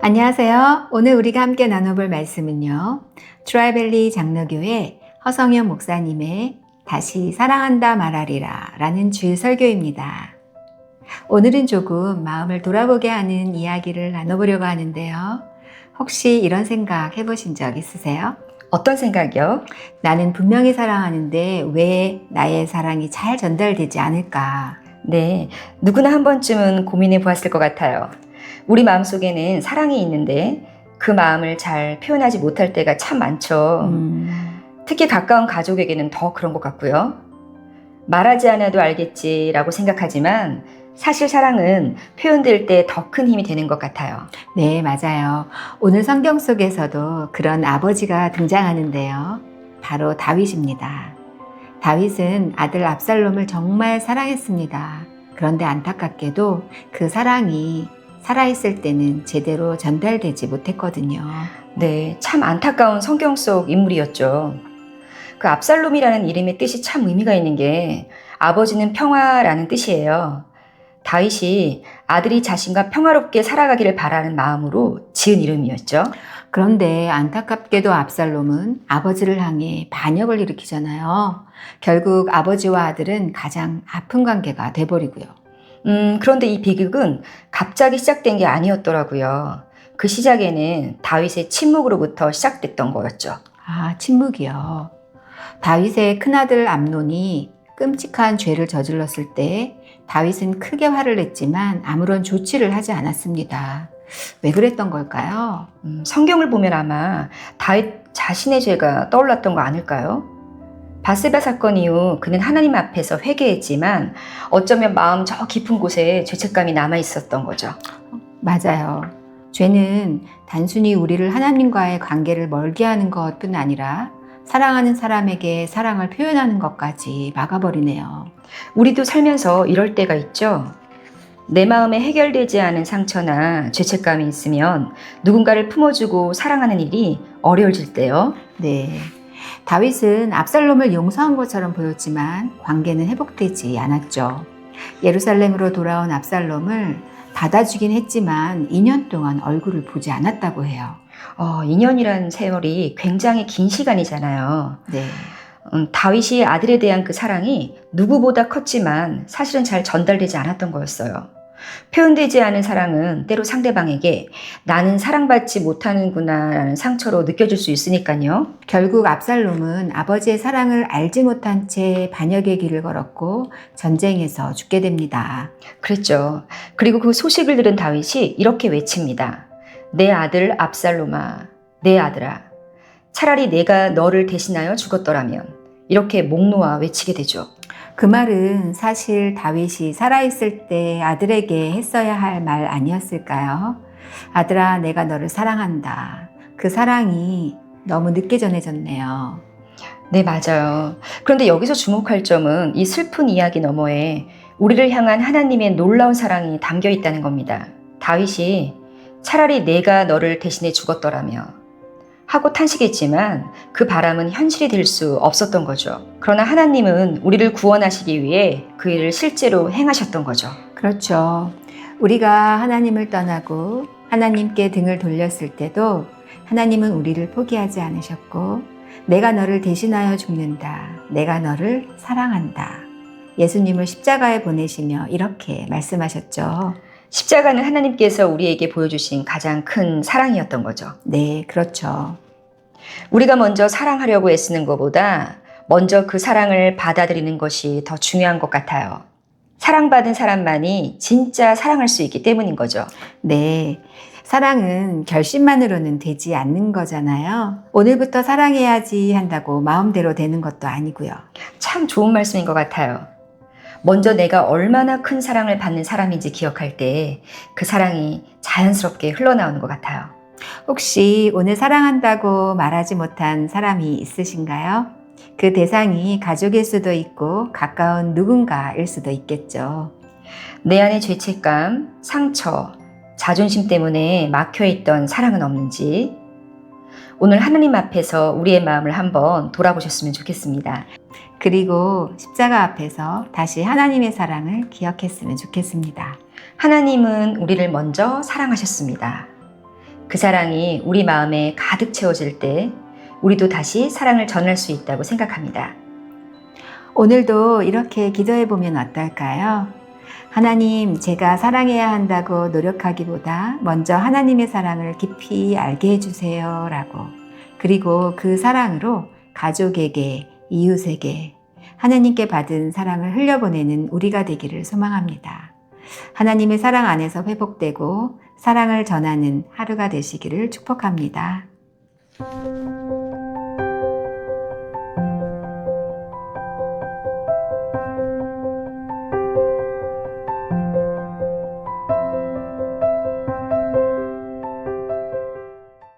안녕하세요. 오늘 우리가 함께 나눠볼 말씀은요. 트라이밸리 장로교회 허성현 목사님의 다시 사랑한다 말하리라 라는 주일 설교입니다. 오늘은 조금 마음을 돌아보게 하는 이야기를 나눠보려고 하는데요. 혹시 이런 생각 해보신 적 있으세요? 어떤 생각이요? 나는 분명히 사랑하는데 왜 나의 사랑이 잘 전달되지 않을까? 네, 누구나 한 번쯤은 고민해 보았을 것 같아요. 우리 마음속에는 사랑이 있는데 그 마음을 잘 표현하지 못할 때가 참 많죠. 특히 가까운 가족에게는 더 그런 것 같고요. 말하지 않아도 알겠지라고 생각하지만 사실 사랑은 표현될 때 더 큰 힘이 되는 것 같아요. 네, 맞아요. 오늘 성경 속에서도 그런 아버지가 등장하는데요. 바로 다윗입니다. 다윗은 아들 압살롬을 정말 사랑했습니다. 그런데 안타깝게도 그 사랑이 살아있을 때는 제대로 전달되지 못했거든요. 네, 참 안타까운 성경 속 인물이었죠. 그 압살롬이라는 이름의 뜻이 참 의미가 있는 게 아버지는 평화라는 뜻이에요. 다윗이 아들이 자신과 평화롭게 살아가기를 바라는 마음으로 지은 이름이었죠. 그런데 안타깝게도 압살롬은 아버지를 향해 반역을 일으키잖아요. 결국 아버지와 아들은 가장 아픈 관계가 돼버리고요. 그런데 이 비극은 갑자기 시작된 게 아니었더라고요. 그 시작에는 다윗의 침묵으로부터 시작됐던 거였죠. 아, 침묵이요. 다윗의 큰아들 암논이 끔찍한 죄를 저질렀을 때 다윗은 크게 화를 냈지만 아무런 조치를 하지 않았습니다. 왜 그랬던 걸까요? 성경을 보면 아마 다윗 자신의 죄가 떠올랐던 거 아닐까요? 바세바 사건 이후 그는 하나님 앞에서 회개했지만 어쩌면 마음 저 깊은 곳에 죄책감이 남아 있었던 거죠. 맞아요. 죄는 단순히 우리를 하나님과의 관계를 멀게 하는 것뿐 아니라 사랑하는 사람에게 사랑을 표현하는 것까지 막아버리네요. 우리도 살면서 이럴 때가 있죠. 내 마음에 해결되지 않은 상처나 죄책감이 있으면 누군가를 품어주고 사랑하는 일이 어려워질 때요. 네. 다윗은 압살롬을 용서한 것처럼 보였지만 관계는 회복되지 않았죠. 예루살렘으로 돌아온 압살롬을 받아주긴 했지만 2년 동안 얼굴을 보지 않았다고 해요. 2년이라는 세월이 굉장히 긴 시간이잖아요. 네. 다윗이 아들에 대한 그 사랑이 누구보다 컸지만 사실은 잘 전달되지 않았던 거였어요. 표현되지 않은 사랑은 때로 상대방에게 나는 사랑받지 못하는구나 라는 상처로 느껴질 수 있으니까요. 결국 압살롬은 아버지의 사랑을 알지 못한 채 반역의 길을 걸었고 전쟁에서 죽게 됩니다. 그랬죠. 그리고 그 소식을 들은 다윗이 이렇게 외칩니다. 내 아들 압살롬아, 내 아들아, 차라리 내가 너를 대신하여 죽었더라면, 이렇게 목 놓아 외치게 되죠. 그 말은 사실 다윗이 살아있을 때 아들에게 했어야 할 말 아니었을까요? 아들아, 내가 너를 사랑한다. 그 사랑이 너무 늦게 전해졌네요. 네, 맞아요. 그런데 여기서 주목할 점은 이 슬픈 이야기 너머에 우리를 향한 하나님의 놀라운 사랑이 담겨 있다는 겁니다. 다윗이 차라리 내가 너를 대신해 죽었더라며 하고 탄식했지만 그 바람은 현실이 될 수 없었던 거죠. 그러나 하나님은 우리를 구원하시기 위해 그 일을 실제로 행하셨던 거죠. 그렇죠. 우리가 하나님을 떠나고 하나님께 등을 돌렸을 때도 하나님은 우리를 포기하지 않으셨고 내가 너를 대신하여 죽는다. 내가 너를 사랑한다. 예수님을 십자가에 보내시며 이렇게 말씀하셨죠. 십자가는 하나님께서 우리에게 보여주신 가장 큰 사랑이었던 거죠. 네, 그렇죠. 우리가 먼저 사랑하려고 애쓰는 것보다 먼저 그 사랑을 받아들이는 것이 더 중요한 것 같아요. 사랑받은 사람만이 진짜 사랑할 수 있기 때문인 거죠. 네, 사랑은 결심만으로는 되지 않는 거잖아요. 오늘부터 사랑해야지 한다고 마음대로 되는 것도 아니고요. 참 좋은 말씀인 것 같아요. 먼저 내가 얼마나 큰 사랑을 받는 사람인지 기억할 때 그 사랑이 자연스럽게 흘러나오는 것 같아요. 혹시 오늘 사랑한다고 말하지 못한 사람이 있으신가요? 그 대상이 가족일 수도 있고 가까운 누군가일 수도 있겠죠. 내 안의 죄책감, 상처, 자존심 때문에 막혀있던 사랑은 없는지 오늘 하나님 앞에서 우리의 마음을 한번 돌아보셨으면 좋겠습니다. 그리고 십자가 앞에서 다시 하나님의 사랑을 기억했으면 좋겠습니다. 하나님은 우리를 먼저 사랑하셨습니다. 그 사랑이 우리 마음에 가득 채워질 때 우리도 다시 사랑을 전할 수 있다고 생각합니다. 오늘도 이렇게 기도해 보면 어떨까요? 하나님, 제가 사랑해야 한다고 노력하기보다 먼저 하나님의 사랑을 깊이 알게 해주세요. 라고. 그리고 그 사랑으로 가족에게, 이웃에게 하나님께 받은 사랑을 흘려보내는 우리가 되기를 소망합니다. 하나님의 사랑 안에서 회복되고 사랑을 전하는 하루가 되시기를 축복합니다.